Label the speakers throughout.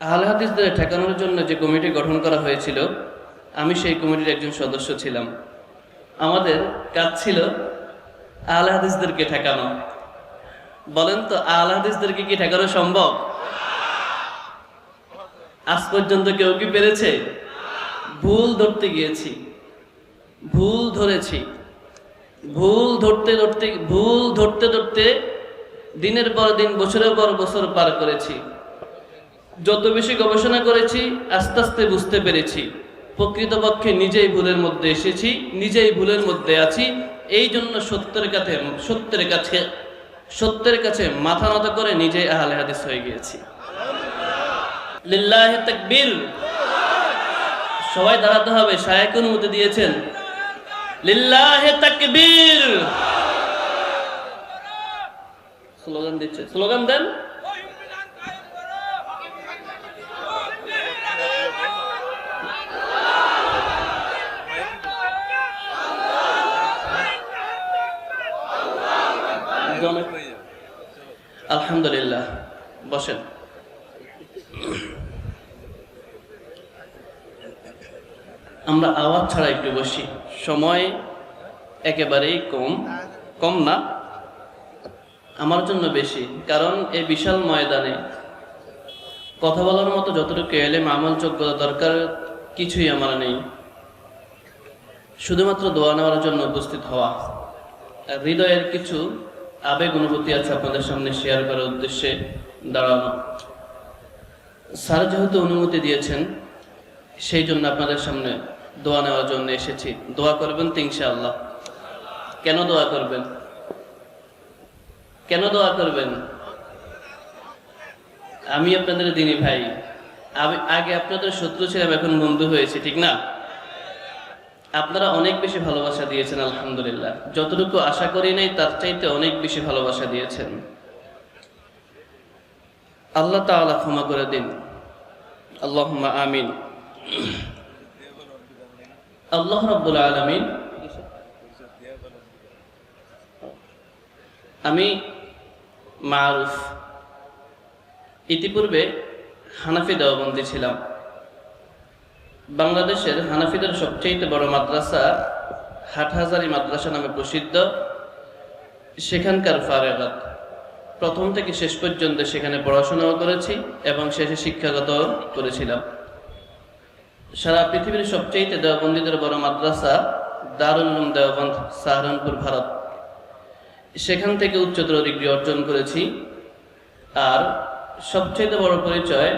Speaker 1: আহলে হাদিসদের ঠেকানোর জন্য যে কমিটি গঠন করা হয়েছিল, আমি সেই কমিটির একজন সদস্য ছিলাম। আমাদের কাজ ছিল আহলে হাদিসদেরকে ঠেকানো। বলেন তো, আহলে হাদিসদেরকে কি ঠেকানো সম্ভব? আজ পর্যন্ত কেউ কি পেরেছে? ভুল ধরতে গিয়েছি, ভুল ধরেছি, ভুল ধরতে ধরতে দিনের পর দিন, বছরের পর বছর পার করেছি। যত বেশি গবেষণা করেছি, আস্তে আস্তে বুঝতে পেরেছি প্রকৃতপক্ষে নিজেই ভুলের মধ্যে এসেছি, নিজেই ভুলের মধ্যে আছি। এই জন্য সত্যের কাছে মাথা নত করে নিজেই আহলে হাদিস হয়ে গিয়েছি। লিল্লাহি তাকবীর। সবাই দাঁড়াতে হবে, শায়েখ অনুমতি দিয়েছেন। লিল্লাহি তাকবীর। স্লোগান দিচ্ছে, স্লোগান দেন। আলহামদুলিল্লাহ, বসেন। আমরা আওয়াজ ছাড়া একটু বসি, সময় একেবারেই কম না, আমার জন্য বেশি। কারণ এই বিশাল ময়দানে কথা বলার মতো যতটুকু এলেম, আমল, যোগ্যতা দরকার কিছুই আমার নেই। শুধুমাত্র দোয়া নেওয়ার জন্য উপস্থিত হওয়া, হৃদয়ের কিছু আবেগ অনুভূতি আছে আপনাদের সামনে শেয়ার করার উদ্দেশ্যে দাঁড়ানো। স্যার যেহেতু অনুমতি দিয়েছেন, সেই জন্য আপনাদের সামনে দোয়া নেওয়ার জন্য এসেছি। দোয়া করবেন তো ইনশাআল্লাহ? কেন দোয়া করবেন? কেন দোয়া করবেন? আমি আপনাদের দিনী ভাই, আগে আপনাদের শত্রু ছিলাম, এখন বন্ধু হয়েছে, ঠিক না? আপনারা অনেক বেশি ভালোবাসা দিয়েছেন, আলহামদুলিল্লাহ। যতটুকু আশা করি নাই তার চাইতে অনেক বেশি ভালোবাসা দিয়েছেন। আল্লাহ তাআলা ক্ষমা করে দিন, আল্লাহুম্মা আমিন। আল্লাহ রাব্বুল আলামিন। আমি মারুফ, ইতিপূর্বে হানাফি দেওবন্দি ছিলাম। বাংলাদেশের হানাফিদের সবচেয়ে বড় মাদ্রাসা হাটহাজারী মাদ্রাসা নামে প্রসিদ্ধ। সেখানকার ফারেগাত, প্রথম থেকে শেষ পর্যন্ত সেখানে পড়াশোনাও করেছি এবং শেষে শিক্ষাগত করেছিলাম। সারা পৃথিবীর সবচেয়ে দেওবন্দীদের বড় মাদ্রাসা দারুল উলুম দেওবন্দ, সাহারানপুর, ভারত। সেখান থেকে উচ্চতর ডিগ্রি অর্জন করেছি। আর সবচেয়ে বড় পরিচয়,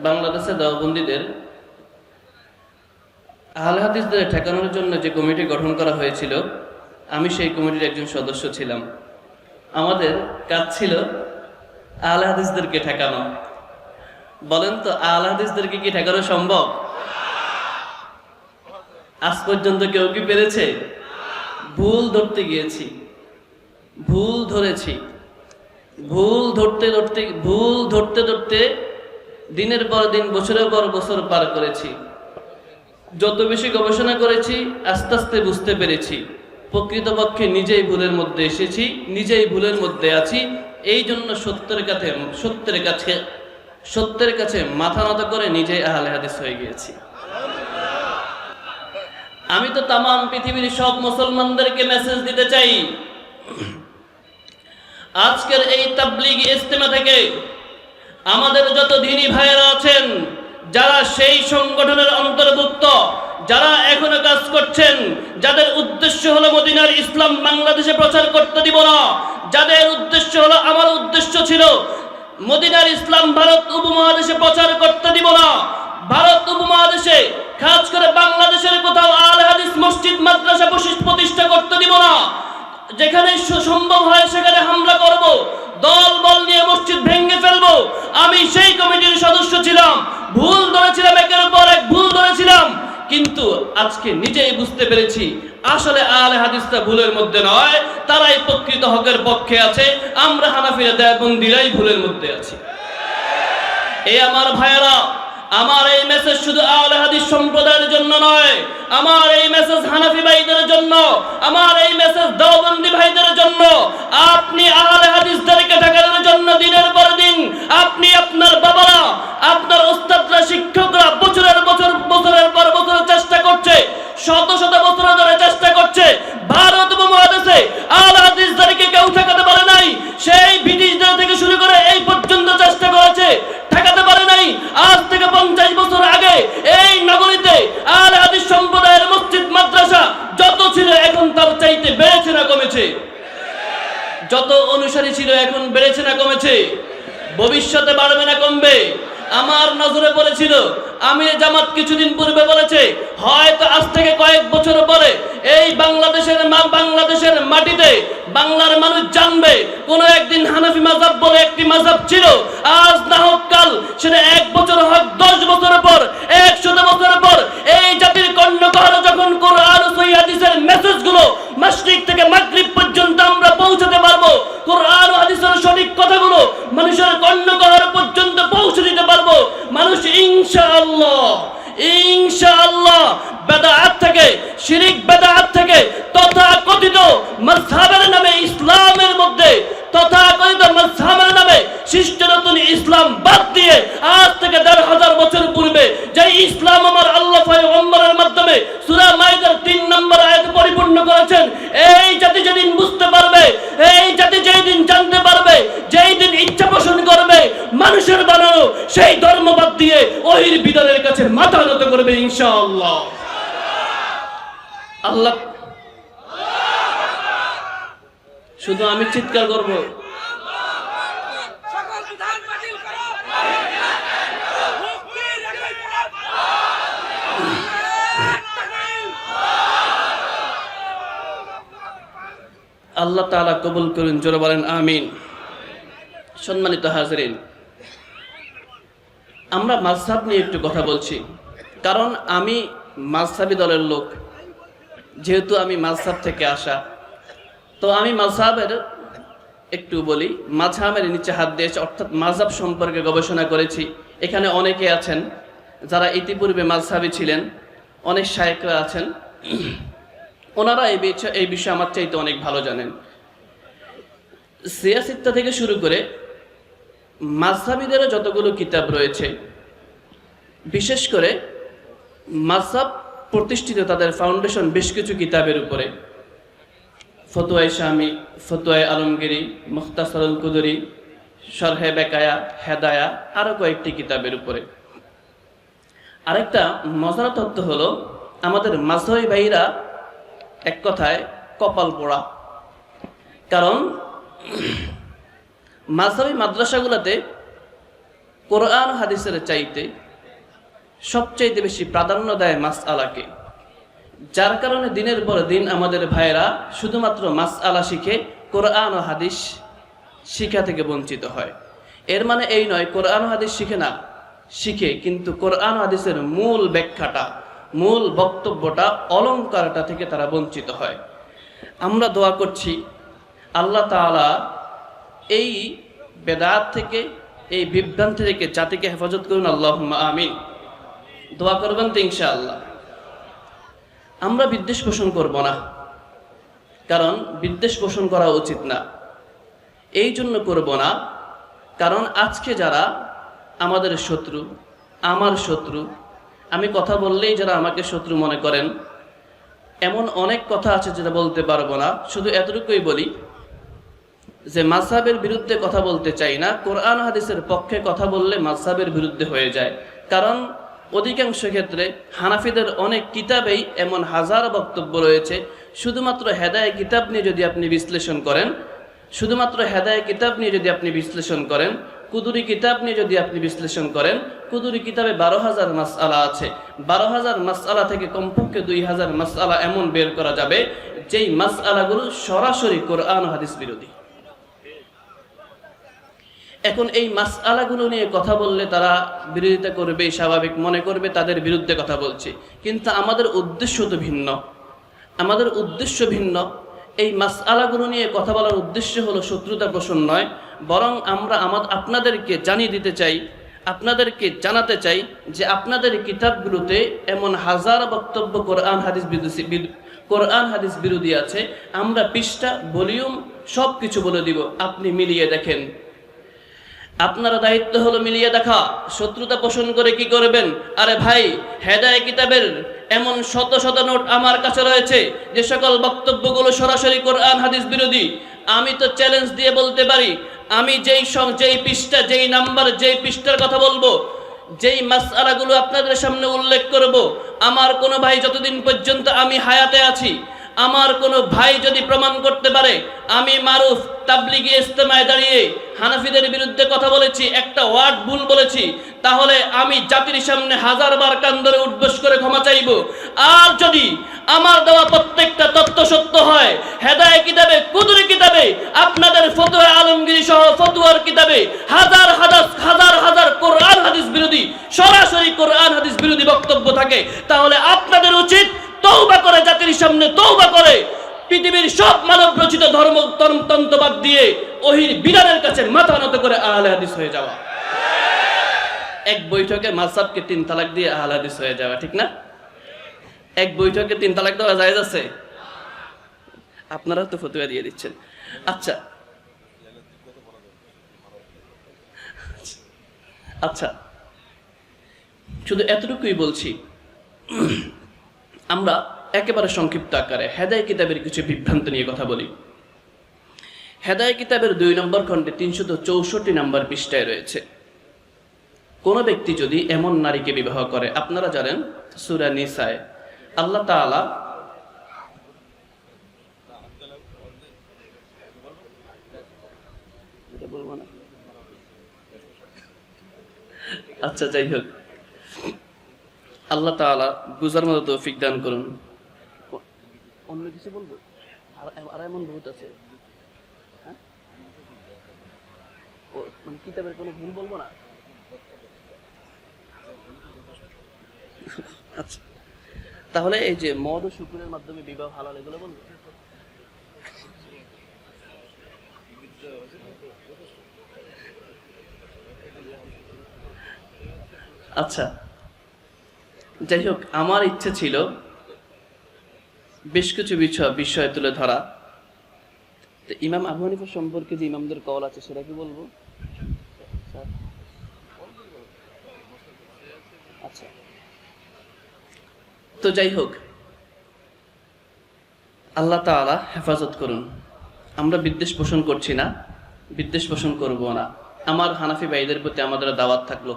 Speaker 1: বাংলাদেশে দেওবন্দীদের আহলে হাদিসদের ঠেকানোর জন্য যে কমিটি গঠন করা হয়েছিল, আমি সেই কমিটির একজন সদস্য ছিলাম। আমাদের কাজ ছিল আহলে হাদিসদেরকে ঠেকানো। বলেন তো, আহলে হাদিসদেরকে কি ঠেকানো সম্ভব? আজ পর্যন্ত কেউ কি পেরেছে? ভুল ধরতে গিয়েছি, ভুল ধরেছি, ভুল ধরতে ধরতে দিনের পর দিন, বছরের পর বছর পার করেছি। যত বেশি গবেষণা করেছি, আস্তে আস্তে বুঝতে পেরেছি প্রকৃতপক্ষে নিজেই ভুলের মধ্যে এসেছি, নিজেই ভুলের মধ্যে আছি। এই জন্য সত্যের কাছে মাথা নত করে নিজেই আহলে হাদিস হয়ে গিয়েছি। আমি তো তাম পৃথিবীর সব মুসলমানদেরকে মেসেজ দিতে চাই, আজকের এই তাবলীগী ইজতিমা থেকে আমাদের যত দ্বীনী ভাইয়েরা আছেন, যারা সেই সংগঠনের অন্তর্ভুক্ত, যারা এখনো কাজ করছেন, যাদের উদ্দেশ্য হলো মদিনার ইসলাম বাংলাদেশে প্রচার করতে দিব না, যাদের উদ্দেশ্য হলো, আমার উদ্দেশ্য ছিল মদিনার ইসলাম ভারত উপমহাদেশে প্রচার করতে দিব না, ভারত উপমহাদেশে খাস করে বাংলাদেশের কোথাও আহলে হাদিস মসজিদ মাদ্রাসা প্রতিষ্ঠা করতে দিব না, যেখানে সম্ভব হয় সেখানে হামলা করব, দল বল নিয়ে মসজিদ ভেঙে ফেলবো। আমি সেই কমিটির সদস্য ছিলাম। ভুল ধরেছিলাম, একের পর এক ভুল ধরেছিলাম, কিন্তু আজকে নিজেই বুঝতে পেরেছি আসলে আহলে হাদিসরা ভুলের মধ্যে নয়, তারাই প্রকৃত হকের পক্ষে আছে। আমরা হানাফিরা দেওবন্দীরাই ভুলের মধ্যে আছি। এই আমার ভাইয়েরা, আমার এই মেসেজ শুধু আহলে হাদিস সম্প্রদায়ের জন্য নয়, আমার এই মেসেজ হানাফি ভাইদের জন্য, আমার এই মেসেজ দেওবন্দি ভাইদের জন্য। আপনি আহলে হাদিসদেরকে ঠেকানোর জন্য দিনের পর দিন আপনি, আপনার বাবারা, আপনার ওস্তাদরা, শিক্ষকরা বছরের পর বছর চেষ্টা করছে, শত শত বছর ধরে চেষ্টা করছে। ভারত উপমহাদেশে আহলে হাদিসদেরকে কেউ ঠেকাতে পারে নাই। সেই ব্রিটিশদের থেকে শুরু করে এই পর্যন্ত চেষ্টা করেছে, ঠেকাতে পারে নাই। আজ থেকে 50 বছর আগে এই নগরীতে আহলে হাদিস সম্প্রদায়ের মসজিদ মাদ্রাসা যত ছিল এখন তার চাইতে বেড়েছে না কমেছে? যত অনুসারী ছিল এখন বেড়েছে না কমেছে? ভবিষ্যতে বাড়বে না কমবে? আমার নজরে পড়েছিল, আমির জামাত কিছুদিন পূর্বে বলেছে হয়তো আজ থেকে কয়েক বছর পরে এই বাংলাদেশের মাটিতে বাংলার মানুষ জানবে কোন একদিন হানাফি মাযহাব বলে একটি মাযহাব ছিল। আজ না হোক কাল, সেটা 1 বছর হোক, 10 বছর পর, 100 বছর পর এই জাতির কর্ণকহর যখন কোরআন ও সহিহ হাদিসের মেসেজগুলো মাশরিক থেকে মাগরিব পর্যন্ত আমরা পৌঁছাতে পারবো, কোরআন ও হাদিসের সঠিক কথাগুলো মানুষের কর্ণকহর পর্যন্ত পৌঁছে দিতে পারবো, মানুষ ইনশাআল্লাহ বেদাত থেকে, শিরিক বেদাত থেকে, তথাকথিত মাযহাবের নামে ইসলামের মধ্যে, তথাকথিত মাযহাবের নামে সৃষ্ট নতুন ইসলাম বাদ দিয়ে আজ থেকে 1500 বছর পূর্বে যে ইসলাম আমার আল্লাহ পয়গম্বরের মাধ্যমে সূরা মাইদার 3 নম্বর আয়াতে পরিপূর্ণ করেছেন, এই জাতি যেদিন বুঝতে পারবে, এই জাতি যেদিন জানতে পারবে, যেই দিন ইচ্ছা পোষণ করবে মানুষের বানানো সেই ধর্ম বাদ দিয়ে ওহির বিধানের কাছে মাথা নত করবে ইনশাআল্লাহ। আল্লাহ, শুধু আমি চিৎকার করব, আল্লাহ তাআলা কবুল করুন, জোরে বলেন আমিন। সম্মানিত হাজরিন, আমরা মাযহাব নিয়ে একটু কথা বলছি, কারণ আমি মাযহাবী দলের লোক, যেহেতু আমি মাযহাব থেকে আসা, তো আমি মাযহাবের একটু বলি। মাযহাবের নিচে হাত দিয়েছে, অর্থাৎ মাযহাব সম্পর্কে গবেষণা করেছি। এখানে অনেকে আছেন যারা ইতিপূর্বে মাযহাবী ছিলেন, অনেক শায়েখরা আছেন, ওনারা এই বিষয়ে আমার চাইতে অনেক ভালো জানেন। সিয়াসিত্তা থেকে শুরু করে মাযহাবীদেরও যতগুলো কিতাব রয়েছে, বিশেষ করে মাযহাব প্রতিষ্ঠিত তাদের ফাউন্ডেশন বেশ কিছু কিতাবের উপরে, ফতোয়ায়ে শামি, ফতোয়ায়ে আলমগীরি, মুখতাসারুল কুদরি, শরহে বেকায়া, হেদায়া, আরো কয়েকটি কিতাবের উপরে। আরেকটা মজার তথ্য হলো, আমাদের মাযহাবী ভাইরা এক কথায় কপাল পোড়া, কারণ মাযহাবী মাদ্রাসাগুলোতে কোরআন হাদিসের চাইতে সবচাইতে বেশি প্রাধান্য দেয় মাসআলাকে, যার কারণে দিনের পর দিন আমাদের ভাইয়েরা শুধুমাত্র মাসআলা শিখে কোরআন ও হাদিস শিক্ষা থেকে বঞ্চিত হয়। এর মানে এই নয় কোরআন ও হাদিস শিখে না, শিখে, কিন্তু কোরআন ও হাদিসের মূল ব্যাখ্যাটা, মূল বক্তব্যটা, অলঙ্কারটা থেকে তারা বঞ্চিত হয়। আমরা দোয়া করছি আল্লাহ তাআলা এই বেদাত থেকে, এই বিভ্রান্তি থেকে জাতিকে হেফাজত করুন, আল্লাহুম্মা আমিন। দোয়া করবেন তো ইনশাআল্লাহ। আমরা বিদ্বেষ পোষণ করব না, কারণ বিদ্বেষ পোষণ করা উচিত না। এই জন্য করব না কারণ আজকে যারা আমাদের শত্রু, আমার শত্রু, আমি কথা বললেই যারা আমাকে শত্রু মনে করেন, এমন অনেক কথা আছে যেটা বলতে পারবো না। শুধু এতটুকুই বলি যে মাযহাবের বিরুদ্ধে কথা বলতে চাই না, কোরআন হাদিসের পক্ষে কথা বললে মাযহাবের বিরুদ্ধে হয়ে যায়। কারণ অধিকাংশ ক্ষেত্রে হানাফিদের অনেক কিতাবেই এমন হাজার বক্তব্য রয়েছে, শুধুমাত্র হেদায়ে কিতাব নিয়ে যদি আপনি বিশ্লেষণ করেন, শুধুমাত্র হেদায়ে কিতাব নিয়ে যদি আপনি বিশ্লেষণ করেন, কুদুরি কিতাব নিয়ে যদি আপনি বিশ্লেষণ করেন, কুদুরি কিতাবে 12,000 মাসআলা আছে। 12,000 মাসআলা থেকে কমপক্ষে 2,000 মাসআলা এমন বের করা যাবে যেই মাসআলাগুলো সরাসরি কোরআন ও হাদিস বিরোধী। এখন এই মাসআলাগুলো নিয়ে কথা বললে তারা বিরোধিতা করবে, স্বাভাবিক মনে করবে তাদের বিরুদ্ধে কথা বলছি, কিন্তু আমাদের উদ্দেশ্য তো ভিন্ন, আমাদের উদ্দেশ্য ভিন্ন। এই মাসআলাগুলো নিয়ে কথা বলার উদ্দেশ্য হলো শত্রুতা পোষণ নয়, বরং আমরা আপনাদেরকে জানিয়ে দিতে চাই, আপনাদেরকে জানাতে চাই যে আপনাদের কিতাবগুলোতে এমন হাজার বক্তব্য কোরআন হাদিস বিরোধী আছে। আমরা পৃষ্ঠা, ভলিউম সব কিছু বলে দিব, আপনি মিলিয়ে দেখেন। আপনার দায়িত্ব হলো মিলিয়ে দেখা। শত্রুতা পোষণ করে কি করবেন? আরে ভাই, হেদায়ে কিতাবের এমন শত শত নোট আমার কাছে রয়েছে যে সকল বক্তব্যগুলো সরাসরি কোরআন হাদিস বিরোধী। আমি তো চ্যালেঞ্জ দিয়ে বলতে পারি, আমি যেই পৃষ্ঠা, যেই নাম্বার, যেই পৃষ্ঠার কথা বলবো, যেই মাসআলাগুলো আপনাদের সামনে উল্লেখ করব, আমার কোনো ভাই যতদিন পর্যন্ত আমি হায়াতে আছি, আমার কোনো ভাই যদি প্রমাণ করতে পারে আমি মারুফ তাবলিগি ইজতেমায় দাঁড়িয়ে হানাফিদের বিরুদ্ধে কথা বলেছি, একটা ওয়ার্ড ভুল বলেছি, তাহলে আমি জাতির সামনে হাজারবার কান ধরে উঠবোস করে ক্ষমা চাইব। আর যদি আমার দেওয়া প্রত্যেকটা তথ্য সত্য হয়, হেদায়ে কিতাবে, কুদুরি কিতাবে, আপনাদের ফতোয়া আলমগীরি সহ ফতোয়ার কিতাবে হাজার হাজার কোরআন হাদিস বিরোধী, সরাসরি কোরআন হাদিস বিরোধী বক্তব্য থাকে, তাহলে আপনাদের উচিত তওবা করে, জাতির সামনে তওবা করে, পৃথিবীর সব মানব রচিত তন্ত্রবাদ দিয়ে ওহির বিধানের কাছে মাথা নত করে আহলে হাদিস হয়ে যাওয়া। এক বৈঠকে মাযহাবকে 3 তালাক দিয়ে আহলে হাদিস হয়ে যাওয়া, ঠিক না? এক বৈঠকে 3 তালাক দেওয়া জায়েজ আছে? আপনারা তো ফতোয়া দিয়ে দিচ্ছেন। আচ্ছা, শুধু এতটুকুই বলছি, আমরা একেবারে সংক্ষিপ্ত আকারে হেদায়ে কিতাবের কিছু বিভ্রান্ত নিয়ে কথা বলি। হেদায়ে কিতাবের 2 নম্বর খণ্ডে 364 নম্বর পৃষ্ঠায় রয়েছে, কোন ব্যক্তি যদি এমন নারীকে বিবাহ করে, আপনারা জানেন সূরা নিসায় আল্লাহ তাআলা আচ্ছা যাই হোক, আল্লাহ তাআলা বুঝার মতো তৌফিক দান করুন। অন্য কিছু বলবো? আর এমন বহুত আছে, হ্যাঁ, মানে কিতাবের কোনো ভুল বলবো না। আচ্ছা, তাহলে এই যে মদ ও শুকুরের মাধ্যমে বিবাহ হালাল, এগুলো বলবো? আচ্ছা যাই হোক, আমার ইচ্ছে ছিল বেশ কিছু বিষয় তুলে ধরা। তো ইমাম আবু হানিফা সম্পর্কে যে ইমামদের কওল আছে সেটা কি বলবো? আচ্ছা, তো যাই হোক, আল্লাহ তাআলা হেফাজত করুন। আমরা বিদ্বেষ পোষণ করছি না, বিদ্বেষ পোষণ করব না। আমার হানাফি ভাইদের প্রতি আমাদের দাওয়াত থাকলো,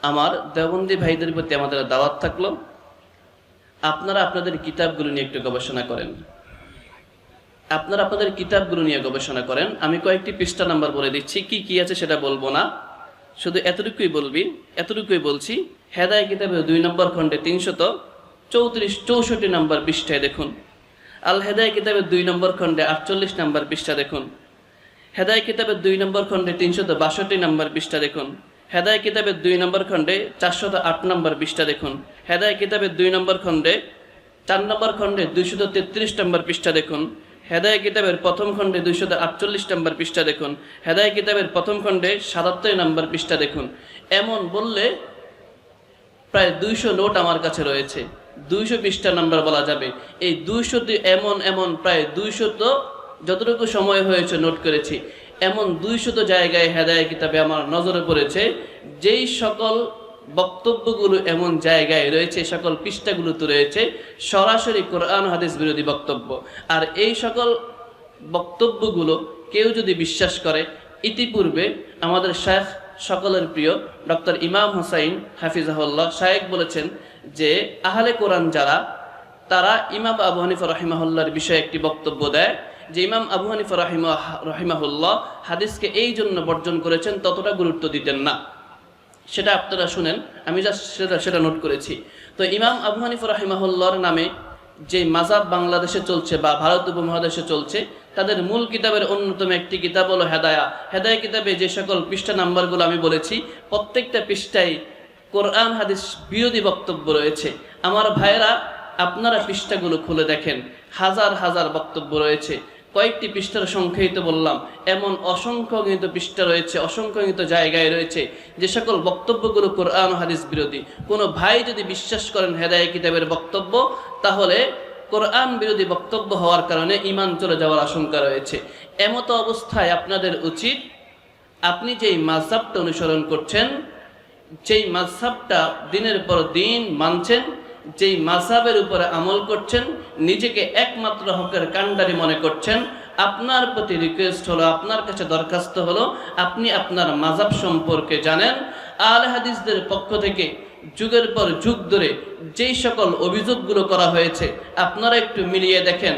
Speaker 1: আমার দেওবন্দি ভাইদের প্রতি আমাদের দাওয়াত থাকলো, আপনারা আপনাদের কিতাবগুলো নিয়ে একটু গবেষণা করেন। আপনারা আপনাদের কিতাবগুলো নিয়ে গবেষণা করেন। আমি কয়েকটি পৃষ্ঠা নাম্বার বলে দিচ্ছি, কি কি আছে সেটা বলবো না, শুধু এতটুকুই বলছি। হেদায়ে কিতাবের 2 নম্বর খণ্ডে 364 নম্বর পৃষ্ঠায় দেখুন। আল হেদায়ে কিতাবের 2 নম্বর খণ্ডে 48 নম্বর পৃষ্ঠা দেখুন। হেদায়ে কিতাবের 2 নম্বর খণ্ডে 362 নম্বর পৃষ্ঠা দেখুন। হেদায়ে কিতাবের 2 নম্বর খণ্ডে 408 নম্বর পৃষ্ঠা দেখুন। হেদায়ে কিতাবের 2 নম্বর খণ্ডে 4 নম্বর খণ্ডে 233 নম্বর পৃষ্ঠা দেখুন। হেদায়ে কিতাবের প্রথম খণ্ডে 248 নম্বর পৃষ্ঠা দেখুন। হেদায়ে কিতাবের প্রথম খণ্ডে 77 নম্বর পৃষ্ঠা দেখুন। এমন বললে প্রায় 200 নোট আমার কাছে রয়েছে, 200 পৃষ্ঠা নাম্বার বলা যাবে। এই 200 এমন প্রায় 200, তো যতটুকু সময় হয়েছে নোট করেছি, এমন 200 জায়গায় হেদায়ে কিতাবে আমার নজরে পড়েছে যেই সকল বক্তব্যগুলো এমন জায়গায় রয়েছে, সকল পৃষ্ঠাগুলোতে রয়েছে সরাসরি কোরআন হাদিস বিরোধী বক্তব্য। আর এই সকল বক্তব্যগুলো কেউ যদি বিশ্বাস করে, ইতিপূর্বে আমাদের শায়খ, সকলের প্রিয় ডক্টর ইমাম হুসাইন হাফিজাহুল্লাহ শায়েখ বলেছেন যে আহলে কোরআন যারা, তারা ইমাম আবু হানিফা রাহিমাহুল্লাহর বিষয়ে একটি বক্তব্য দেয় যে ইমাম আবু হানিফা রাহিমাহুল্লাহ হাদিসকে এই জন্য বর্জন করেছেন, ততটা গুরুত্ব দিতেন না। সেটা আপনারা শুনেন, আমি জাস্ট সেটা নোট করেছি। তো ইমাম আবু হানিফা রাহিমাহুল্লাহর নামে যে মাযহাব বাংলাদেশে চলছে বা ভারত উপমহাদেশে চলছে, তাদের মূল কিতাবের অন্যতম একটি কিতাব হলো হেদায়া। হেদায়া কিতাবে যে সকল পৃষ্ঠা নাম্বারগুলো আমি বলেছি, প্রত্যেকটা পৃষ্ঠায় কোরআন হাদিস বিরোধী বক্তব্য রয়েছে। আমার ভাইয়েরা, আপনারা পৃষ্ঠাগুলো খুলে দেখেন, হাজার বক্তব্য রয়েছে। কয়েকটি পৃষ্ঠার সংখ্যায়িত বললাম, এমন অসংখ্যগণিত পৃষ্ঠা রয়েছে, অসংখ্যগণিত জায়গায় রয়েছে যে সকল বক্তব্যগুলো কোরআন ও হাদিস বিরোধী। কোনো ভাই যদি বিশ্বাস করেন হেদায়েত কিতাবের বক্তব্য, তাহলে কোরআন বিরোধী বক্তব্য হওয়ার কারণে ঈমান চলে যাওয়ার আশঙ্কা রয়েছে। এমত অবস্থায় আপনাদের উচিত, আপনি যেই মাযহাবটা অনুসরণ করছেন, যেই মাযহাবটা দিনের পর দিন মানছেন, যেই মাযহাবের উপরে আমল করছেন, নিজেকে একমাত্র হকের কাণ্ডারি মনে করছেন, আপনার প্রতি রিকোয়েস্ট হলো, আপনার কাছে দরখাস্ত হলো, আপনি আপনার মাযহাব সম্পর্কে জানেন। আহলে হাদিসদের পক্ষ থেকে যুগের পর যুগ ধরে যেই সকল অভিযোগগুলো করা হয়েছে, আপনারা একটু মিলিয়ে দেখেন।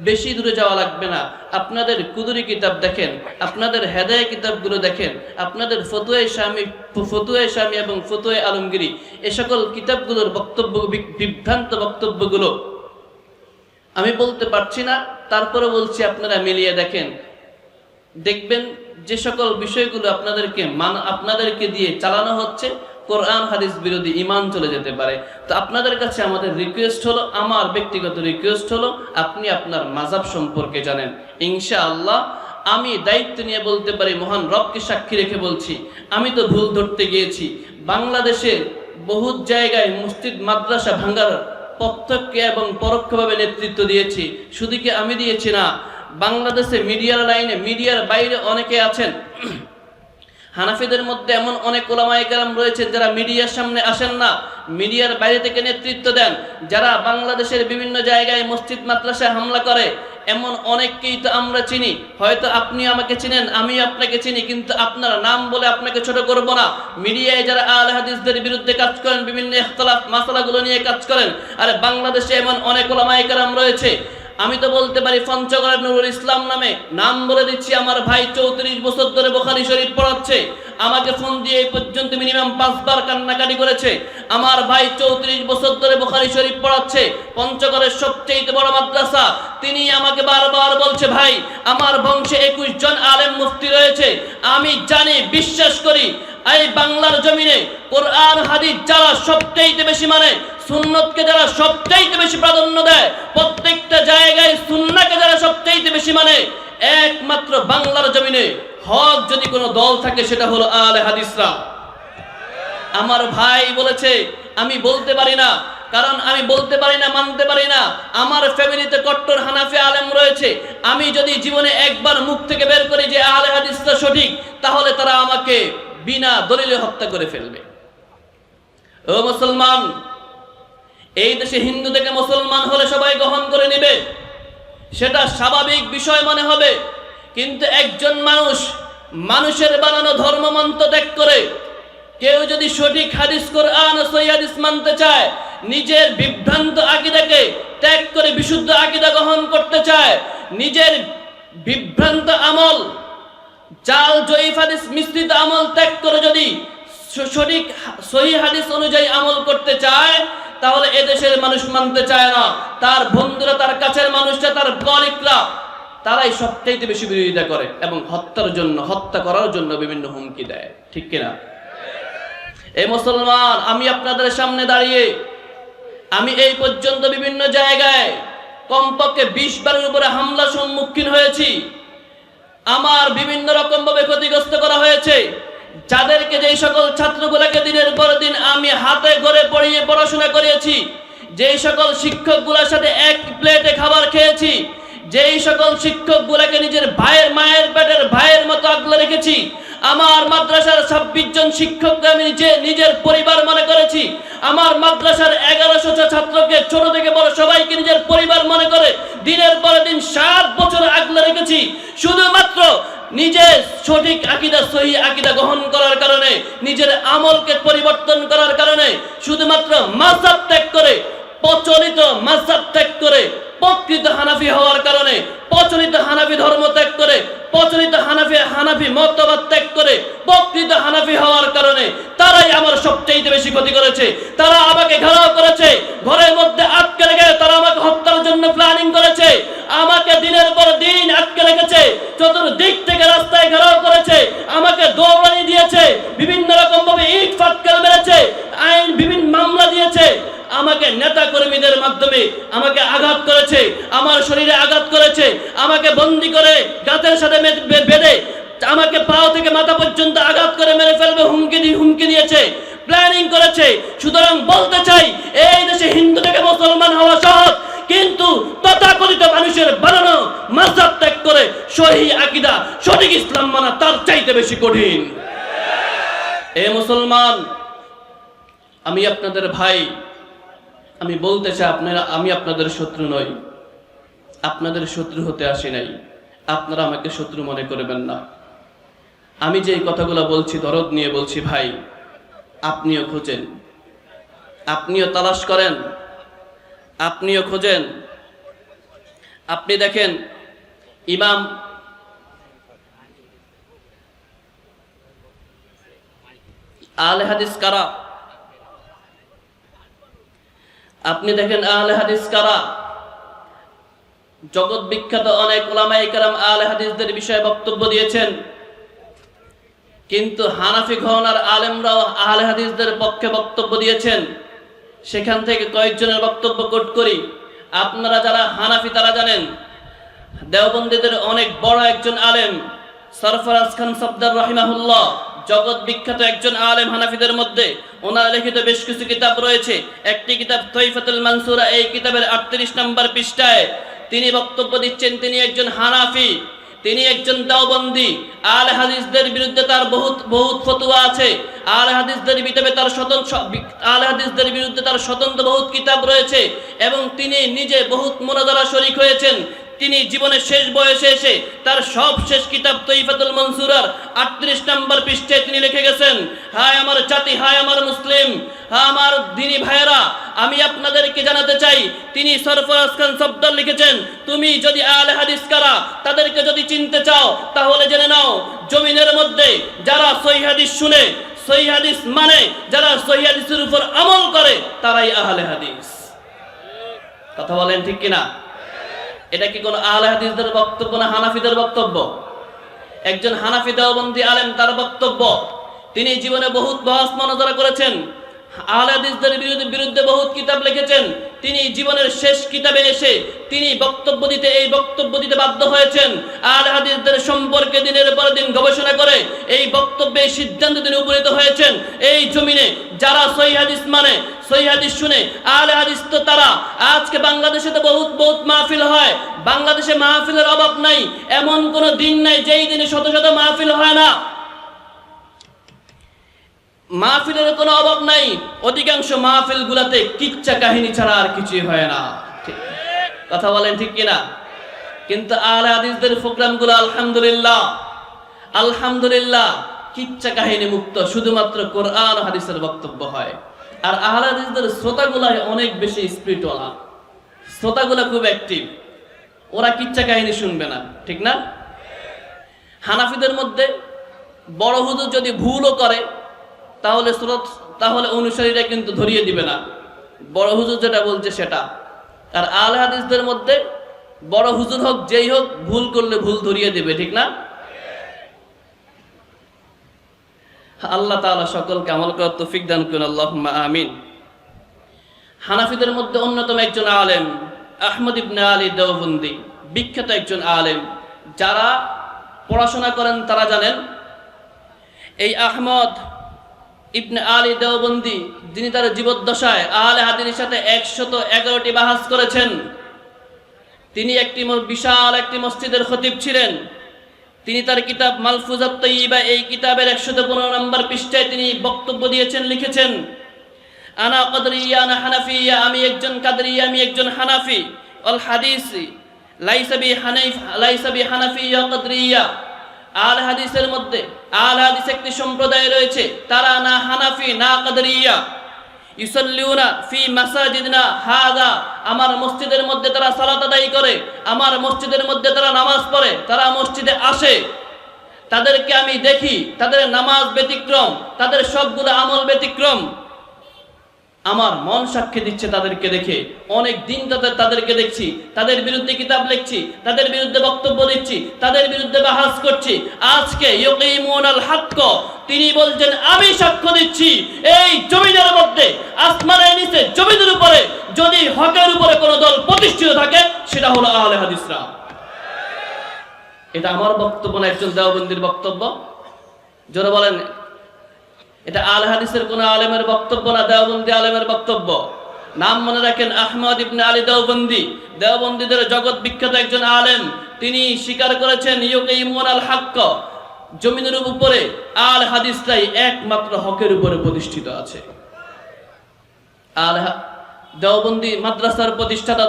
Speaker 1: বেশি দূরে যাওয়া লাগবে না, আপনাদের কুদুরি কিতাব দেখেন, আপনাদের হেদায়েত কিতাবগুলো দেখেন, আপনাদের ফতোয়া শামী এবং ফতোয়া আলমগীরি, এ সকল কিতাবগুলোর বক্তব্য, বিভ্রান্ত বক্তব্যগুলো আমি বলতে পারছি না, তারপরে বলছি আপনারা মিলিয়ে দেখেন। দেখবেন যে সকল বিষয়গুলো আপনাদেরকে দিয়ে চালানো হচ্ছে, কোরআন হাদিস বিরোধী, ঈমান চলে যেতে পারে। তো আপনাদের কাছে আমাদের রিকোয়েস্ট হলো, আমার ব্যক্তিগত রিকোয়েস্ট হলো, আপনি আপনার মাযহাব সম্পর্কে জানেন। ইনশাআল্লাহ আমি দায়িত্ব নিয়ে বলতে পারি, মহান রবকে সাক্ষী রেখে বলছি, আমি তো ভুল ধরতে গিয়েছি। বাংলাদেশের বহু জায়গায় মসজিদ মাদ্রাসা ভাঙার প্রত্যক্ষ এবং পরোক্ষভাবে নেতৃত্ব দিয়েছি। শুধু কি আমি দিয়েছি না, বাংলাদেশে মিডিয়ার লাইনে, মিডিয়ার বাইরে অনেকে আছেন। হানাফিদের মধ্যে এমন অনেক উলামায়ে কেরাম রয়েছেন যারা মিডিয়ার সামনে আসেন না, মিডিয়ার বাইরে থেকে নেতৃত্ব দেন, যারা বাংলাদেশের বিভিন্ন জায়গায় মসজিদ মাদ্রাসায় হামলা করে। এমন অনেককেই তো আমরা চিনি, হয়তো আপনি আমাকে চিনেন, আমি আপনাকে চিনি, কিন্তু আপনার নাম বলে আপনাকে ছোট করব না। মিডিয়ায় যারা আহলে হাদিসদের বিরুদ্ধে কাজ করেন, বিভিন্ন ইখতিলাফ মাসালাগুলো নিয়ে কাজ করেন, আর বাংলাদেশে এমন অনেক উলামায়ে কেরাম রয়েছে। আমি তো বলতে পারি পঞ্চগড়ের নুরুল ইসলাম নামে নাম বলে দিচ্ছি, আমার ভাই 34 বছর ধরে বুখারী শরীফ পড়াচ্ছে, আমাকে ফোন দিয়ে এই পর্যন্ত মিনিমাম 5 বার কান্নাকাটি করেছে। আমার ভাই 34 বছর ধরে বুখারী শরীফ পড়াচ্ছে, পঞ্চগড়ের সবচেয়ে বড় মাদ্রাসা। তিনি আমাকে বারবার বলছে, ভাই আমার বংশে 21 জন আলেম মুফতি রয়েছে, আমি জানি, বিশ্বাস করি, এই বাংলার জমিনে কোরআন হাদিস যারা সবচেয়ে বেশি মানে, সুন্নতকে যারা সবচেয়ে বেশি প্রাধান্য দেয়, প্রত্যেকটা জায়গায় সুন্নাহকে যারা সবচেয়ে বেশি মানে, একমাত্র বাংলার জমিনে হক যদি কোনো দল থাকে সেটা হলো আহলে হাদিসরা। আমার ভাই বলেছে আমি বলতে পারি না, কারণ আমি বলতে পারি না, মানতে পারি না। আমার ফ্যামিলিতে কট্টর হানাফি আলেম রয়েছে, আমি যদি জীবনে একবার মুখ থেকে বের করি যে আহলে হাদিসরা সঠিক, তাহলে তারা আমাকে বিনা দলিলে হত্যা করে ফেলবে। ও মুসলমান, এই দেশে হিন্দু থেকে মুসলমান হলে সবাই গ্রহণ করে নেবে, সেটা স্বাভাবিক বিষয় মনে হবে। কিন্তু একজন মানুষের বানানো ধর্মমন্ত্র ত্যাগ করে কেউ যদি সঠিক হাদিস, কোরআন ও সহিহ হাদিস মানতে চায়, নিজের বিভ্রান্ত আকীদাকে ত্যাগ করে বিশুদ্ধ আকীদা গ্রহণ করতে চায়, নিজের বিভ্রান্ত আমল, জাল জয়ীফ হাদিস মিশ্রিত আমল ত্যাগ করে যদি সঠিক সহিহ হাদিস অনুযায়ী আমল করতে চায়, তাহলে এদেশের মানুষ মানতে চায় না। তার বন্ধুরা, তার কাছের মানুষরা, তার কলিগরা, তারাই সবচেয়ে বেশি বিরোধিতা করে এবং হত্যা করার জন্য বিভিন্ন হুমকি দেয়। ঠিক কিনা? এই মুসলমান, আমি আপনাদের সামনে দাঁড়িয়ে আমি এই পর্যন্ত বিভিন্ন জায়গায় কমপক্ষে 20 বারের উপরে হামলা সম্মুখীন হয়েছি। আমার বিভিন্ন রকম ভাবে ক্ষতিগ্রস্ত করা হয়েছে। যাদেরকে, যেই সকল ছাত্রগুলোকে দিনের পর দিন আমি হাতে ঘরে পড়িয়ে পড়াশোনা করিয়েছি, যেই সকল শিক্ষকগুলোর সাথে এক প্লেটে খাবার খেয়েছি, যেই সকল শিক্ষকগুলোকে নিজের ভাইয়ের, মায়ের পেটের ভাইয়ের মতো আগলে রেখেছি, আমার মাদ্রাসার 26 জন শিক্ষককে আমি নিজের পরিবার মনে করেছি, আমার মাদ্রাসার 1100 ছাত্রকে ছোট থেকে বড় সবাইকে নিজের পরিবার মনে করে দিনের পর দিন 7 বছর আগলে রেখেছি, শুধুমাত্র নিজের সঠিক আকীদা, সহিহ আকীদা গ্রহণ করার কারণে, নিজের আমলকে পরিবর্তন করার কারণে, শুধুমাত্র মাযহাব ত্যাগ করে, প্রচলিত মাযহাব ত্যাগ করে, প্রকৃত হানাফি হওয়ার কারণে, প্রচলিত হানাফি ধর্ম ত্যাগ করে, প্রচলিত হানাফি মতবাদ ত্যাগ করে প্রকৃত হানাফি হওয়ার কারণে তারাই আমার সবচেয়ে বেশি ক্ষতি করেছে। তারা আমাকে ঘেরাও করেছে, ঘরের মধ্যে আটকে রেখে তারা আমাকে হত্যার জন্য প্ল্যানিং করেছে, আমাকে দিনের পর দিন আটকে রেখেছে, চতুর্দিক থেকে রাস্তায় ঘেরাও করেছে, আমাকে দৌড়ানি দিয়েছে, বিভিন্ন রকম ভাবে ইট ফাটকেল মেরেছে, বিভিন্ন মামলা দিয়েছে। আমাকে নেতা কর্মীদের মাধ্যমে আমাকে আঘাত করেছে, আমার শরীরে আঘাত করেছে, আমাকে বন্দি করে গাছের সাথে বেঁধে আমাকে পা থেকে মাথা পর্যন্ত আঘাত করে মেরে ফেলবে হুমকি দিয়েছে, প্ল্যানিং করেছে। সুতরাং বলতে চাই, এই দেশে হিন্দু থেকে মুসলমান হওয়া সহজ, কিন্তু তথাকথিত মানুষের বানানো মাযহাব ত্যাগ করে সহিহ আকীদা সঠিক ইসলাম মানা তার চাইতে বেশি কঠিন। এ মুসলমান, আমি আপনাদের ভাই, আমি বলতে চাই আমি আপনাদের শত্রু নই, আপনাদের শত্রু হতে আসি নাই, আপনারা আমাকে শত্রু মনে করবেন না। আমি যে কথাগুলো বলছি দরদ নিয়ে বলছি ভাই, আপনিও খোঁজেন, আপনিও তালাশ করেন, আপনিও খোঁজেন। আপনি দেখেন ইমাম আহলে হাদিস কারা, আপনি দেখেন আহলে হাদিস কারা। জগৎ বিখ্যাত অনেক উলামায়ে কেরাম আহলে হাদিসদের বিষয়ে বক্তব্য দিয়েছেন, কিন্তু হানাফি ঘরানার আলেমরাও আহলে হাদিসদের পক্ষে বক্তব্য দিয়েছেন। সেখান থেকে কয়েকজনের বক্তব্য কোট করি। আপনারা যারা হানাফি তারা জানেন, দেওবন্দীদের অনেক বড় একজন আলেম সরফরাজ খান সফদার রাহিমাহুল্লাহ, জগৎ বিখ্যাত একজন আলেম হানাফিদের মধ্যে। ওনার লিখিত বেশ কিছু কিতাব রয়েছে। একটি কিতাব তৈফাতুল মানসুরা, এই কিতাবের 38 নম্বর পৃষ্ঠায় তিনি বক্তব্য দিচ্ছেন। তিনি একজন হানাফি, তিনি একজন দেওবন্দি। আহলে হাদিসদের বিরুদ্ধে তার বহুত ফতোয়া আছে। আহলে হাদিসদের বিরুদ্ধে তার স্বতন্ত্র বহুত কিতাব রয়েছে, এবং তিনি নিজে বহুত মুনাজারা শরীক হয়েছেন। তিনি জীবনের শেষ বয়সে এসে তার সব শেষ কিতাব তৈফাতুল মানসুরার 38 নম্বর পৃষ্ঠায় তিনি লিখে গেছেন, হায় আমার জাতি, হায় আমার মুসলিম, হ্যাঁ আমার দ্বীনি ভাইয়েরা, আমি আপনাদেরকে জানাতে চাই, তিনি সরফরাজ খান সফদার লিখেছেন, তুমি যদি আহলে হাদিস কারা তাদেরকে যদি চিনতে চাও, তাহলে জেনে নাও জমিনের মধ্যে যারা সহিহ হাদিস শুনে, সহিহ হাদিস মানে, যারা সহিহ হাদিসের উপর আমল করে, তারাই আহলে হাদিস। কথা বলেন ঠিক কিনা? এটা কি কোন আহলে হাদিসদের বক্তব্য না হানাফিদের বক্তব্য? একজন হানাফি দেওবন্দি আলেম, তার বক্তব্য, তিনি জীবনে বহুত বহস মুনাজারা করেছেন, আহলে হাদিসদের বিরুদ্ধে বহুত কিতাব লিখেছেন। তিনি জীবনের শেষ কিতাবে এসে তিনি বক্তব্য দিতে বাধ্য হয়েছেন। আহলে হাদিসদের সম্পর্কে দিনের পর দিন গবেষণা করে এই বক্তব্যে সিদ্ধান্ত তিনি উপনীত হয়েছেন, এই জমিনে যারা সহিহ হাদিস মানে, সহিহ হাদিস শুনে, আহলে হাদিস তো তারা। আজকে বাংলাদেশে তো বহুত মাহফিল হয়, বাংলাদেশে মাহফিলের অভাব নাই, এমন কোন দিন নাই যেই দিনে শত শত মাহফিল হয় না। মাহফিলের কোনো অভাব নাই, অধিকাংশ মাহফিল গুলাতে কিচ্ছা কাহিনী ছাড়া আর কিছুই হয় না। কথা বলেন ঠিক কিনা? কিন্তু আহলে হাদিসদের প্রোগ্রাম গুলো আলহামদুলিল্লাহ কিচ্ছা কাহিনী মুক্ত, শুধুমাত্র কোরআন হাদিসের বক্তব্য হয়। আর আহলে হাদিসদের শ্রোতাগুলা অনেক বেশি স্পিরিটওয়ালা, শ্রোতাগুলা খুব অ্যাক্টিভ, ওরা কিচ্ছা কাহিনী শুনবে না, ঠিক না? হানাফিদের মধ্যে বড় হুজুর যদি ভুলও করে তাহলে অনুসারীরা কিন্তু ধরিয়ে দিবে না, বড় হুজুর যেটা বলছে সেটা। আর আহলে হাদিসদের মধ্যে বড় হুজুর হোক যেই হোক, ভুল করলে ভুল ধরিয়ে দিবে, ঠিক না? আল্লাহ তাআলা সকলকে আমল করার তৌফিক দান করুন, আল্লাহুম্মা আমিন। হানাফিদের মধ্যে অন্যতম একজন আলেম আহমদ ইবনে আলী দেওবন্দি, বিখ্যাত একজন আলেম। যারা পড়াশোনা করেন তারা জানেন, এই আহমদ ইবনে আলী দেওবন্দি, যিনি তার জীবদ্দশায় আহলে হাদিসের সাথে 111টি বাহাস করেছেন। তিনি বিশাল একটি মসজিদের খতিব ছিলেন। তিনি তার কিতাব মালফুজাত তাইয়্যিবা, এই কিতাবের 115 নম্বর পৃষ্ঠায় তিনি বক্তব্য দিয়েছেন, লিখেছেন, আনা কাদরিয়া আনা হানাফিয়া, আমি একজন কাদরিয়া, আমি একজন হানাফি। আল হাদিসি লাইসা বি হানাফিয়া কাদরিয়া। আহলে হাদিসের মধ্যে আহলে হাদিস একটি সম্প্রদায় রয়েছে, তারা না হানাফি না কাদরিয়া। ইউসাল্লিউনা ফি মাসাজিদিনা হাযা, আমার মসজিদের মধ্যে তারা সালাত আদায় করে, আমার মসজিদের মধ্যে তারা নামাজ পড়ে, তারা মসজিদে আসে, তাদেরকে আমি দেখি, তাদের নামাজ ব্যতিক্রম, তাদের সবগুলো আমল ব্যতিক্রম। আমার মন সাক্ষী দিচ্ছে তাদেরকে দেখে, অনেক দিন তাদেরকে দেখছি, তাদের বিরুদ্ধে কিতাব লিখছি, তাদের বিরুদ্ধে বক্তব্য দিচ্ছি, তাদের বিরুদ্ধে বাহাস করছি। আজকে ইউকিমুনাল হক, তিনি বলছেন আমি সাক্ষ্য দিচ্ছি এই জমিনের মধ্যে মধ্যে, আসমানের নিচে, জমিনের উপরে যদি হকের উপরে কোনো দল প্রতিষ্ঠিত থাকে সেটা হলো আহলে হাদিসরা। এটা আমার বক্তব্য না, একজন দেওবন্দির বক্তব্য। জোরে বলেন, এটা আহলে হাদিসের কোন আলেমের বক্তব্য না, দেওবন্দি আলেমের বক্তব্য। নাম মনে রাখেন, আহমদ ইবনে আলী দেওবন্দি, দেওবন্দিদের জগৎ বিখ্যাত একজন আলেম। তিনি স্বীকার করেছেন ইউকাইমুন আল হক, জমিনের উপরে আল হাদিসরাই একমাত্র হকের উপরে প্রতিষ্ঠিত আছে। আর দেওবন্দি মাদ্রাসার প্রতিষ্ঠাতা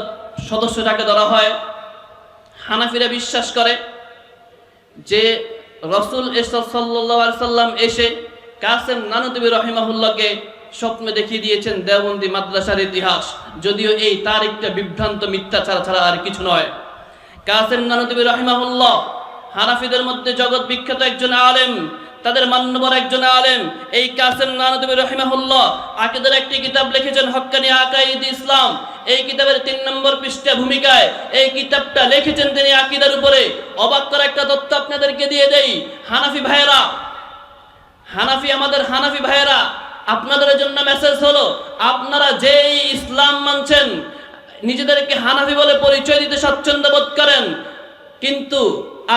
Speaker 1: সদস্যটাকে ধরা হয়। হানাফিরা বিশ্বাস করে যে রাসূল সাল্লাল্লাহু আলাইহি সাল্লাম এসে কাসেম নানুতুবি রাহিমাহুল্লাহকে স্বপ্নে দেখিয়ে দিয়েছেন দেওবন্দি মাদ্রাসার ইতিহাস, যদিও এই তারিখটা বিভ্রান্ত মিথ্যাচার ছাড়া আর কিছু নয়। কাসেম নানুতুবি রাহিমাহুল্লাহ হানাফিদের মধ্যে জগৎ বিখ্যাত একজন আলেম, তাদের মান্যবর একজন আলেম। এই কাসেম নানুতুবি রাহিমাহুল্লাহ আকীদার একটি কিতাব লিখেছেন, হক্কানি আকাইদ ইসলাম। এই কিতাবের 3 নম্বর পৃষ্ঠা ভূমিকায় এই কিতাবটা লিখেছেন তিনি আকীদার উপরে। অবাক করা একটা তথ্য আপনাদেরকে দিয়ে দেই, হানাফি ভাইয়েরা, আমাদের হানাফি ভাইয়েরা, আপনাদের জন্য মেসেজ হলো, আপনারা যেই ইসলাম মানছেন, নিজেদেরকে হানাফি বলে পরিচয় দিতে স্বাচ্ছন্দ্য বোধ করেন, কিন্তু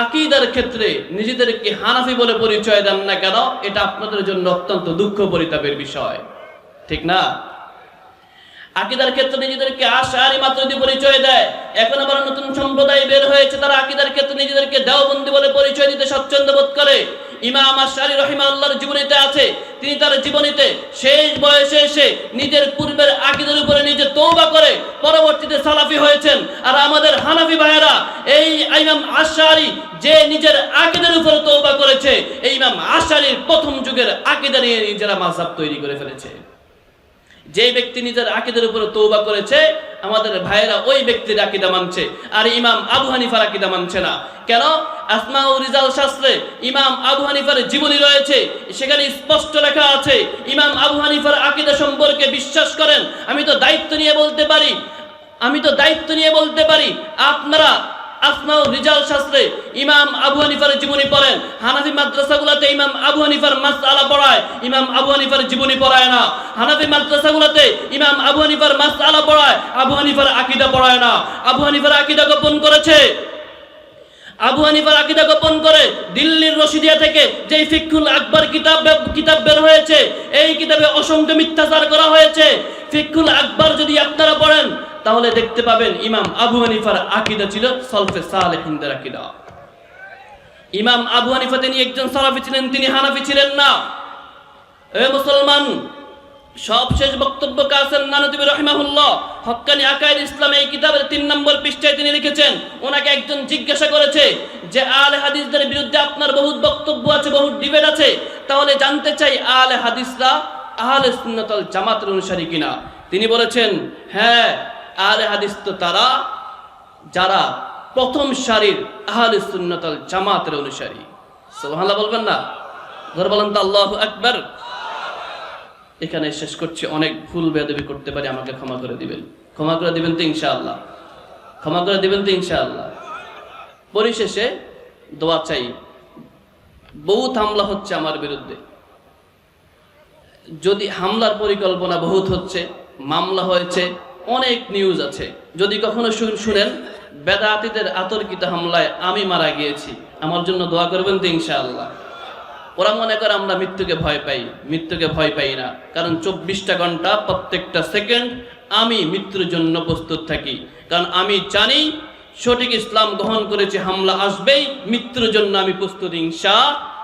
Speaker 1: আকীদার ক্ষেত্রে নিজেদেরকে হানাফি বলে পরিচয় দেন না কেন, এটা আপনাদের জন্য অত্যন্ত দুঃখ পরিতাপের বিষয়, ঠিক না? আকীদার ক্ষেত্রে নিজেদেরকে আশআরী মাতুরিদি পরিচয় দেয়। এখন আবার নতুন সম্প্রদায় বের হয়েছে, তারা আকীদার ক্ষেত্রে নিজেদেরকে দেওবন্দি বলে পরিচয় দিতে স্বাচ্ছন্দ্য বোধ করে। ইমাম আশআরী রাহিমাহুল্লাহর জীবনীতে আছে, তিনি তার জীবনীতে শেষ বয়সে এসে নিজের পূর্বের আকীদার উপরে নিজে তওবা করে পরবর্তীতে সালাফি হয়েছেন। আর আমাদের হানাফি ভাইয়েরা, এই ইমাম আশআরী যে নিজের আকীদার উপরে তওবা করেছে, এই ইমাম আশআরীর প্রথম যুগের আকীদা নিয়ে নিজেরা মাযহাব তৈরি করে ফেলেছে। যে ব্যক্তি নিজের আকীদার উপরে তওবা করেছে, আমাদের ভাইয়েরা ওই ব্যক্তির আকীদা মানছে, আর ইমাম আবু হানিফার আকীদা মানছে না। কেন? আসমা ও রিজাল শাস্ত্রে ইমাম আবু হানিফার জীবনী রয়েছে, সেখানে স্পষ্ট লেখা আছে ইমাম আবু হানিফার আকীদা সম্পর্কে বিশ্বাস করেন। আমি তো দায়িত্ব নিয়ে বলতে পারি, আপনারা আসমা ও রিজাল শাস্ত্রে ইমাম আবু হানিফার জীবনী পড়েন। হানাফি মাদ্রাসাগুলোতে ইমাম আবু হানিফার মাসআলা পড়ায়, ইমাম আবু হানিফার জীবনী পড়ায় না। হানাফি মাদ্রাসাগুলোতে ইমাম আবু হানিফার মাসআলা পড়ায়, আবু হানিফার আকীদা পড়ায় না। আবু হানিফার আকীদা গোপন করেছে, আবু হানিফার আকীদা গোপন করে দিল্লির রশিদিয়া থেকে যে ফিকহুল আকবর কিতাব বের হয়েছে, এই কিতাবে অসংখ্য মিথ্যাচার করা হয়েছে। ফিকহুল আকবর যদি আপনারা পড়েন তাহলে দেখতে পাবেন ইমাম আবু হানিফার আকীদা ছিল সলফে সালেহিনদের আকীদা। ইমাম আবু হানিফা তিনি একজন সালাফি ছিলেন, তিনি হানাফি ছিলেন না। এ মুসলমান, সবশেষ বক্তব্য কাসেম নানুতুবি রাহিমাহুল্লাহ হক্কানি আকাইদ ইসলাম এই কিতাবের 3 নম্বর পৃষ্ঠায় তিনি লিখেছেন। ওনাকে একজন জিজ্ঞাসা করেছে যে আহলে হাদিসদের বিরুদ্ধে আপনার বহুত বক্তব্য আছে, বহুত ডিবেট আছে, তাহলে জানতে চাই আহলে হাদিসরা আহলে সুন্নাত ওয়াল জামাতের অনুসারী কিনা। তিনি বলেছেন, হ্যাঁ, আহলে হাদিস তো তারা যারা প্রথম সারির আহলে সুন্নাত ওয়াল জামাতের অনুসারী। সুবহানাল্লাহ বলবেন না? ধরে বলেন তো আল্লাহু আকবার। এখানে শেষ করছি, অনেক ভুল বেয়াদবি করতে পারি, আমাকে ক্ষমা করে দিবেন তো ইনশাআল্লাহ, পরিশেষে দোয়া চাই। বহুত হামলা হচ্ছে আমার বিরুদ্ধে, যদি হামলার পরিকল্পনা বহুত হচ্ছে, মামলা হয়েছে, অনেক নিউজ আছে, যদি কখনো শুনেন বেদাতীদের আতর্কিত হামলায় আমি মারা গিয়েছি, আমার জন্য দোয়া করবেন তো ইনশাআল্লাহ। ওরা মনে করে আমরা মৃত্যুকে ভয় পাই না, কারণ 24টা ঘন্টা প্রত্যেকটা সেকেন্ড আমি মৃত্যুর জন্য প্রস্তুত থাকি, কারণ আমি জানি সঠিক ইসলাম গ্রহণ করেছি, হামলা আসবেই, মৃত্যুর জন্য আমি প্রস্তুত ইনশাআল্লাহ।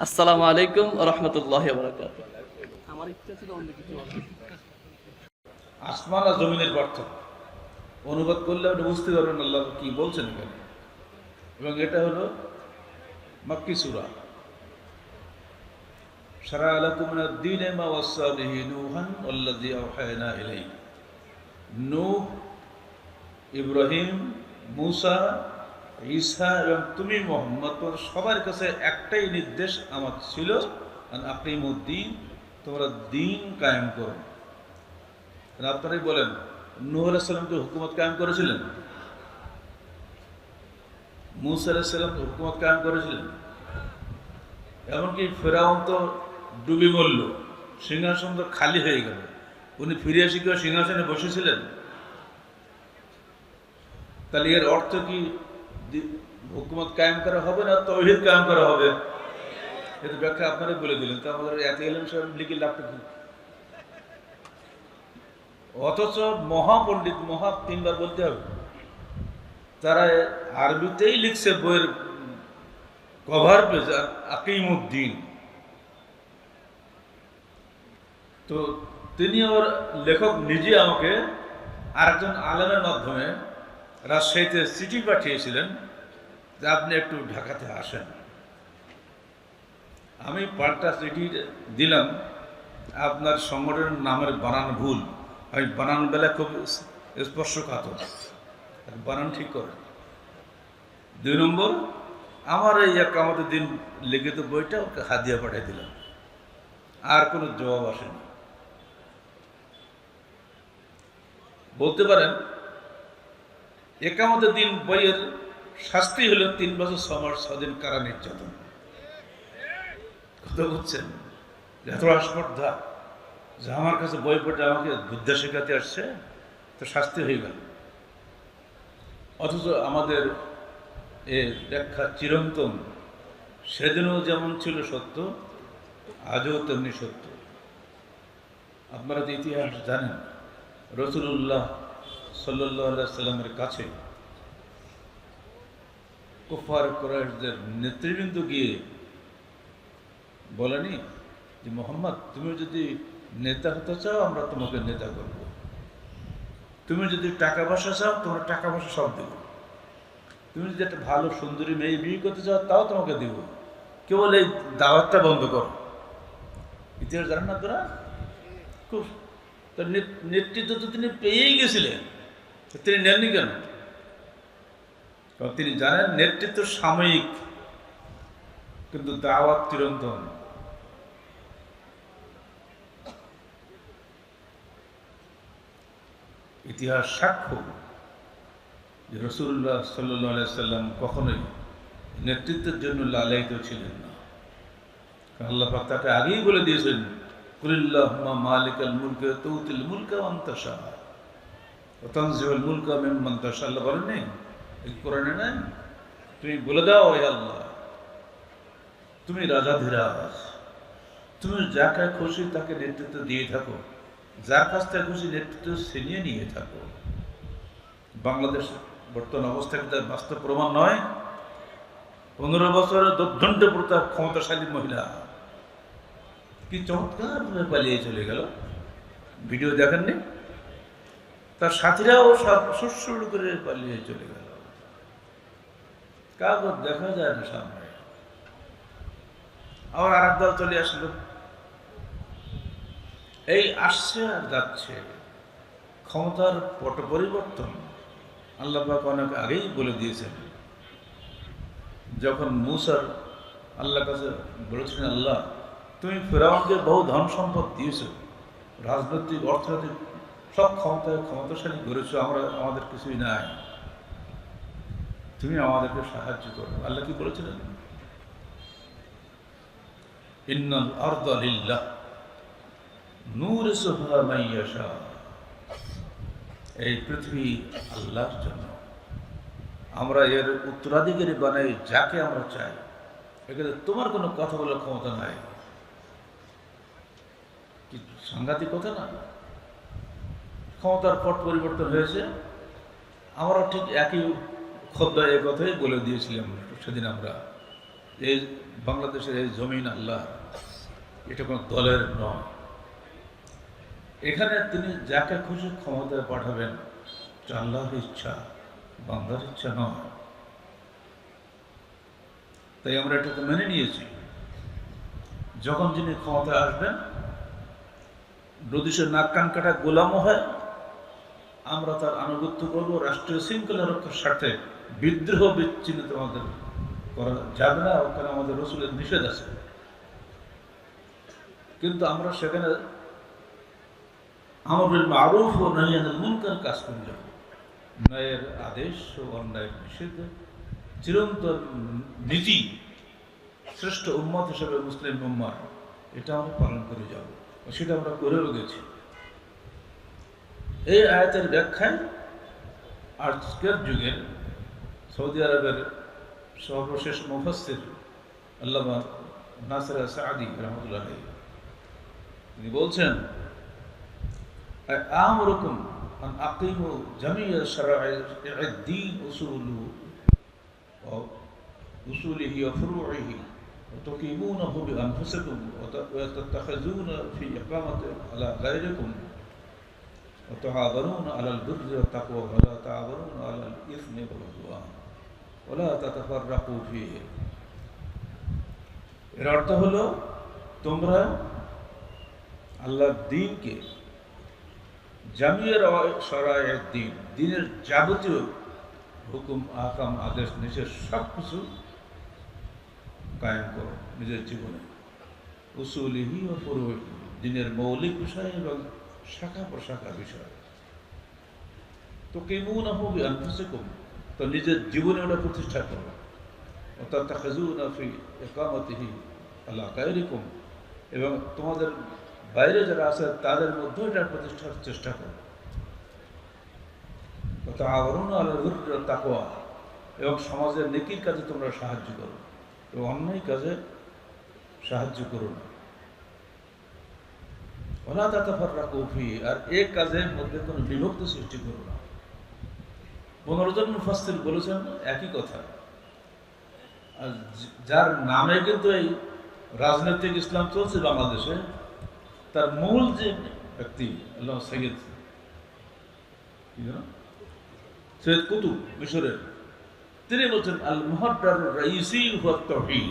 Speaker 1: আসসালামু আলাইকুম ওয়া রাহমাতুল্লাহি ওয়া বারাকাতুহু। আমার ইচ্ছা ছিল অন্য কিছু বলার।
Speaker 2: আসমান আর জমিনের পার্থক্য অনুবাদ করলে আপনি বুঝতে পারবেন আল্লাহ কি বলছেন এখানে। এবং এটা হলো মাক্কি সূরা। শারা লাকুম মিনাদ দীনি মা ওয়াসা বিহি নূহান ওয়াল্লাযী আওহায়না ইলাইহি। নূহ, ইব্রাহিম, মূসা, ঈসা এবং তুমি মুহাম্মদ, সবার কাছে একটাই নির্দেশ আমার ছিল, আকিমুদ্দিন, তোমরা দ্বীন কায়েম করো। আপনারাই বলেন, নূহ আলাইহিস সালাম কি হুকুমত কায়েম করেছিলেন? মূসা আলাইহিস সালাম হুকুমত কায়েম করেছিলেন? এমনকি ফেরাউন তো ডুবে মরল, সিংহাসন তো খালি হয়ে গেল, উনি ফিরে এসে কেউ সিংহাসনে বসেছিলেন? তাহলে এর অর্থ কি হুকুমত কায়েম করা হবে না তাওহীদ কায়েম করা হবে? এটা ব্যাখ্যা আপনারা বলে দিলেন, তো আমাদের এত ইলম সাহেব লিখে লাভটা কি? অথচ মহাপণ্ডিত, মহা তিনবার বলতে হবে, তারা আরবিতেই লিখছে বইয়ের কভার পেজ আকিমুদ্দিন। তো তিনি ওর লেখক নিজে আমাকে আরেকজন আলেমের মাধ্যমে রাজশাহীতে চিঠি পাঠিয়েছিলেন যে আপনি একটু ঢাকাতে আসেন। আমি পাল্টা চিঠি দিলাম, আপনার সংগঠনের নামের বানান ভুল। আমি বানান বেলা খুব স্পর্শকাতর, বানান ঠিক করেন। 2 নম্বর, আমার এই আমাদের দিন লিখিত বইটা ওকে হাদিয়া পাঠিয়ে দিলাম, আর কোনো জবাব আসেনি। বলতে পারেন একামতের দিন বইয়ের শাস্তি হলো 3 বছর 6 মাস 6 দিন কারা নির্যাতন। কথা বুঝছেন? এত আস্পর্ধা যে আমার কাছে বই পড়ে আমাকে বিদ্যা শেখাতে আসছে, তো শাস্তি হয়ে গেল। অথচ আমাদের এর ব্যাখ্যা চিরন্তন, সেদিনও যেমন ছিল সত্য, আজও তেমনি সত্য। আপনারা তো ইতিহাস জানেন, রাসূলুল্লাহ সাল্লাল্লাহু আলাইহি সাল্লামের কাছে কুফার কুরাইশদের নেতৃবৃন্দ গিয়ে বলেনি যে মুহাম্মদ, তুমি যদি নেতা হতে চাও আমরা তোমাকে নেতা করব, তুমি যদি টাকা পয়সা চাও তোমার টাকা পয়সা সব দেব, তুমি যদি একটা ভালো সুন্দরী মেয়ে বিয়ে করতে চাও তাও তোমাকে দেব, কেবল এই দাওয়াতটা বন্ধ করো। ইতিহাস জানেন না তোরা? খুব তার নেতৃত্ব তো তিনি পেয়েই গেছিলেন, তিনি নেননি কেন? কারণ তিনি জানেন নেতৃত্ব সাময়িক, কিন্তু দাওয়াত চিরন্তন। ইতিহাস সাক্ষ্য যে রাসূলুল্লাহ সাল্লাল্লাহু আলাইহি সাল্লাম কখনোই নেতৃত্বের জন্য লালায়িত ছিলেন না। কারণ আল্লাহ পাক তাকে আগেই বলে দিয়েছেন, কুলিল্লাহুম্মা মালিকাল মুলকি তুতিল মুলকা মান তাশা ওয়া তানজিউল মুলকা মিম্মান তাশা। আল্লাহ বলেননি এই কোরআনে না? তুমি বলে দাও, হে আল্লাহ তুমি রাজাধিরাজ, তুমি যাকে খুশি তাকে নেতৃত্ব দিয়ে থাকো, যার কাছ থেকে খুশি নেতৃত্ব ছিনিয়ে নিয়ে থাকো। বাংলাদেশ বর্তমান অবস্থা কিন্তু বাস্তব প্রমাণ নয়। 15 বছরের দুর্দণ্ড প্রতাপ ক্ষমতাশালী মহিলা কি চমৎকার ভাবে পালিয়ে চলে গেল, ভিডিও দেখেননি? তার সাথীরাও সব সুরসুর করে পালিয়ে চলে গেল, কাগজ দেখা যায় না সামনে। আবার আর এক দল চলে আসলো, এই আসছে আর যাচ্ছে, ক্ষমতার পট পরিবর্তন আল্লাহ পাক অনেক আগেই বলে দিয়েছেন। যখন মুসার আল্লাহর কাছে বলেছিলেন, আল্লাহ তুমি ফেরাউনকে বহু ধন সম্পদ দিয়েছো, রাজনৈতিক অর্থনৈতিক সব ক্ষমতাশালী করেছো, আমাদের কিছুই নাই, তুমি আমাদেরকে সাহায্য করো। আল্লাহ কি বলেছিলেন? ইন্নাল আরদা লিল্লাহ নূরিসুহা মান ইয়াশা। এই পৃথিবী আল্লাহর জন্য, আমরা এর উত্তরাধিকারী বানাই যাকে আমরা চাই, এখানে তোমার কোনো কথা বলার ক্ষমতা নাই। কি সাংঘাতিক কথা না? ক্ষমতার পট পরিবর্তন হয়েছে। আমরা ঠিক একই খোদ্দায় এ কথাই বলে দিয়েছিলাম সেদিন আমরা, এই বাংলাদেশের এই জমিন আল্লাহ, এটা কোনো দলের নয়। এখানে তিনি যাকে খুশি ক্ষমতায় পাঠাবেন, আল্লাহর ইচ্ছা, বান্দার ইচ্ছা নয়। তাই আমরা এটাকে মেনে নিয়েছি। যখন যিনি ক্ষমতায় আসবেন, যদি সে নাক কান কাটা গোলামও হয়, আমরা তার আনুগত্য করব। রাষ্ট্রীয় শৃঙ্খলা রক্ষার স্বার্থে বিদ্রোহ বিচ্ছিন্ন আমাদের করা যাবে না, ওখানে আমাদের রাসূলের নিষেধ আছে। কিন্তু আমরা সেখানে আমর বিল মারুফ ও নাহি আনিল মুনকার কাজ করে যাব। ন্যায়ের আদেশ ও অন্যায়ের নিষেধ চিরন্তন নীতি শ্রেষ্ঠ উম্মত হিসেবে মুসলিম উম্মাহ, এটা আমরা পালন করে যাব, সেটা আমরা করেও গেছি। এই আয়াতের ব্যাখ্যায় আজকের যুগের সৌদি আরবের সর্বশেষ মুফাসসির আল্লামা নাসির সাদি রহমতুল্লাহ আলাইহি তিনি বলছেন, আমরুকুম আন আকিমু জামিয়া শারাই'আদ দ্বীন উসুলিহি ওয়া ফুরুইহি ওয়া তুকিমুনাহু বিআনফুসিকুম ওয়া তাত্তাখিযুনা ফি ইকামাতি আলা গায়রিকুম ওয়া তাআওয়ানুনা আলাল বিররি ওয়াত তাকওয়া ওয়া লা তাআওয়ানুনা আলাল ইসমি ওয়াল উদওয়ান ওয়া লা তাতাফাররাকু ফীহি। এর অর্থ হলো, তোমরা আল্লাহর দ্বীনকে, জামিয়া শারাই'আদ দ্বীন, দ্বীনের যাবতীয় হুকুম আহকাম আদেশ নিষেধ সব কিছু কায়েম করো নিজের জীবনে। উসুলিহি ও ফুরুইহি, দ্বীনের মৌলিক বিষয় এবং শাখা প্রশাখা বিষয়। তুকিমুনাহু বিআনফুসিকুম, তো নিজের জীবনে ওটা প্রতিষ্ঠা করো। ওয়া তাত্তাখিযুনা ফি ইকামাতিহি আলা গায়রিকুম, এবং তোমাদের বাইরে যারা আছে তাদের মধ্যে এটা প্রতিষ্ঠার চেষ্টা করো। ওয়া তাআওয়ানুনা আলাল বিররি ওয়াত তাকওয়া, এবং সমাজের নেকির কাজে তোমরা সাহায্য করো এবং অন্যায় কাজে সাহায্য করো না। ওয়া লা তাতাফাররাকু ফীহি, আর এই কাজের মধ্যে কোনো বিভক্তি সৃষ্টি করো না। 15 জন মুফাসসির বলেছেন একই কথা। আর যার নামে কিন্তু এই রাজনৈতিক ইসলাম চলছে বাংলাদেশে, তার মূল যে ব্যক্তি আল্লাহ সৈয়দ কুতুব মিশরের, তিনি বলছেন আল মুহাদ্দার রাইসি ওয়া তাওহীদ,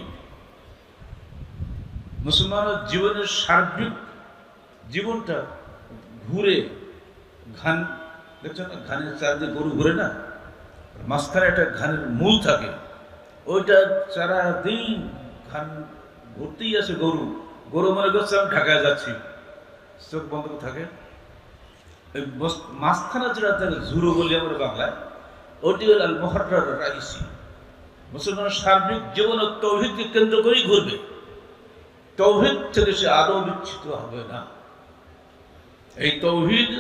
Speaker 2: মুসলমানের জীবনের সার্বিক জীবনটা ঘুরে ঘান, দেখছেন না ঘানের চারদিকে গরু ঘুরে না, মাঝখানে একটা ঘানের মূল থাকে, ওইটা সারাদিন ঘান ঘুরতেই আছে। গরু গরু মনে করছে আমি ঢাকায় যাচ্ছি, চোখ বন্ধ থাকে। ওই মাঝখানে যেটা থাকে ঝুরো বলি আমরা বাংলায়, ওটি হল আল মুহাদ্দার রাইসি। মুসলমানের সার্বিক জীবন তৌহিদকে কেন্দ্র করেই ঘুরবে, তৌহিদ থেকে সে আদৌ বিচ্ছিন্ন হবে না। এই তৌহিদ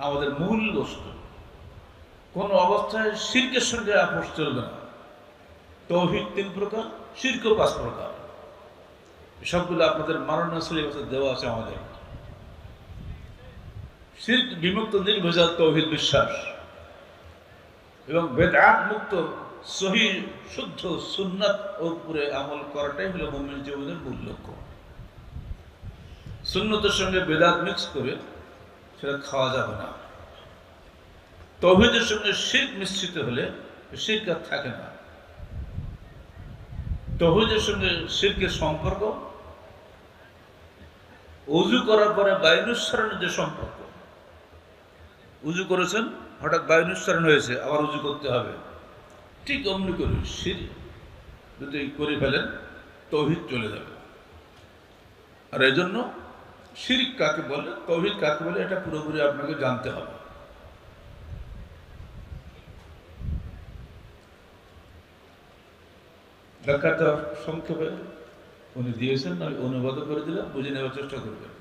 Speaker 2: আমাদের মূল বস্তু, কোন অবস্থায় শিরকের সঙ্গে আপোষ চলবে না। তৌহিদ 3 প্রকার, শিরক 5 প্রকার। সবগুলো আপনাদের মাননীয় সিলেবাসে দেওয়া আছে। আমাদের শিরক বিমুক্ত নির্ভেজাল তৌহিদ বিশ্বাস এবং বেদআত মুক্ত সহিহ শুদ্ধ সুন্নাত উপরে আমল করাটাই হলো মুমিন জীবনের মূল লক্ষ্য। সুন্নতের সঙ্গে বেদাত মিক্স করে সেটা খাওয়া যাবে না। তৌহিদের সঙ্গে শিরক মিশ্রিত হলে শিরক আর থাকে না। তৌহিদের সঙ্গে শিরকের সম্পর্ক, ওযু করার পরে বায়ুনিঃসরণের যে সম্পর্ক, উযু করেছেন হঠাৎ বায়ুনিঃসরণ হয়েছে, আবার উযু করতে হবে, ঠিক অমনি করে শিরক যদি করে ফেলেন তৌহিদ চলে যাবে। আর এই জন্য শিরক কাকে বলে, তৌহিদ কাকে বলে, এটা পুরোপুরি আপনাকে জানতে হবে। ব্যাখ্যাটা সংক্ষেপে উনি দিয়েছেন, আমি অনুবাদ করে দিলাম, বুঝে নেওয়ার চেষ্টা করবেন।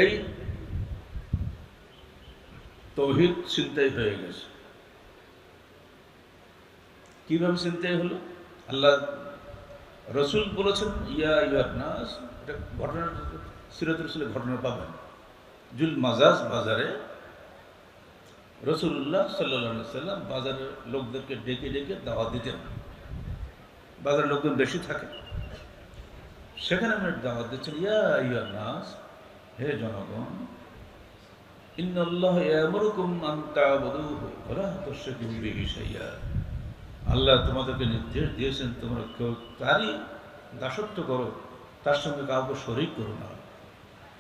Speaker 2: এই তৌহিদ চিন্তাই হয়ে গেছে। কিভাবে চিন্তাই হলো? আল্লাহ রসুল বলেছেন ইয়া আইয়ুহান নাস, এটা ঘটনা সিরাতুল রাসূলের ঘটনা পাবেন। জুল মাজাজ বাজারে রাসূলুল্লাহ সাল্লাল্লাহু আলাইহি সাল্লাম বাজারের লোকদেরকে ডেকে ডেকে দাওয়াত দিতেন। বাজারের লোকজন বেশি থাকে, সেখানে আমরা দাওয়াত দিচ্ছেন, ইয়া আইয়ুহান নাস, হে জনগণ, ইন্নাল্লাহ ইয়ামুরুকুম আন তা'বুদুহু ওয়া লা তুশরিকু বিহি শাইআ। আল্লাহ তোমাদেরকে নির্দেশ দিয়েছেন তোমরা কেউ তারই দাসত্ব করো, তার সঙ্গে কাউকে শরীক করো না।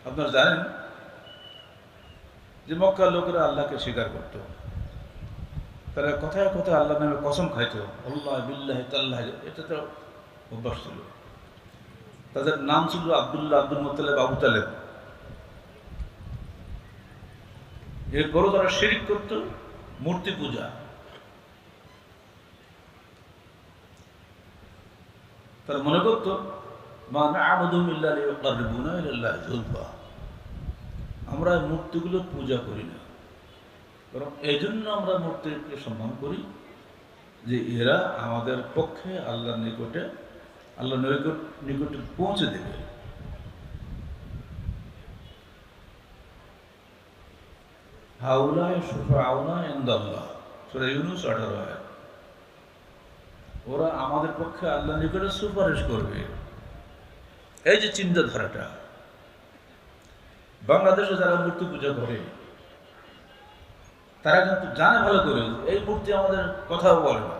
Speaker 2: আপনারা জানেন যে মক্কার লোকেরা আল্লাহকে স্বীকার করত, তারা কথায় কথায় আল্লাহর নামে কসম খাইত, আল্লাহ বিল্লাহি তাল্লাহি, এটা তো অভ্যাস ছিল। তাদের নাম ছিল আব্দুল্লাহ, আব্দুল মুত্তালিব, আবু তালেব। এরপরও তারা শিরক করত, মূর্তি পূজা। তারা মনে করতো মা না'বুদুহুম ইল্লা লিয়ুকাররিবুনা ইলাল্লাহি যুলফা, আমরা মূর্তিগুলো পূজা করি না, বরং এই জন্য আমরা মূর্তিকে সম্মান করি যে এরা আমাদের পক্ষে আল্লাহর নিকটে পৌঁছে দেবে। হাউলায়ে শুফাআউনা ইনদাল্লাহ, সূরা ইউনূস 18 আয়াত। ওরা আমাদের পক্ষে আল্লাহর নিকটে সুপারিশ করবে। এই যে চিন্তাধারাটা, বাংলাদেশে যারা মূর্তি পূজা করে তারা কিন্তু জানে ভালো করে এই মূর্তি আমাদের কথাও বলে না,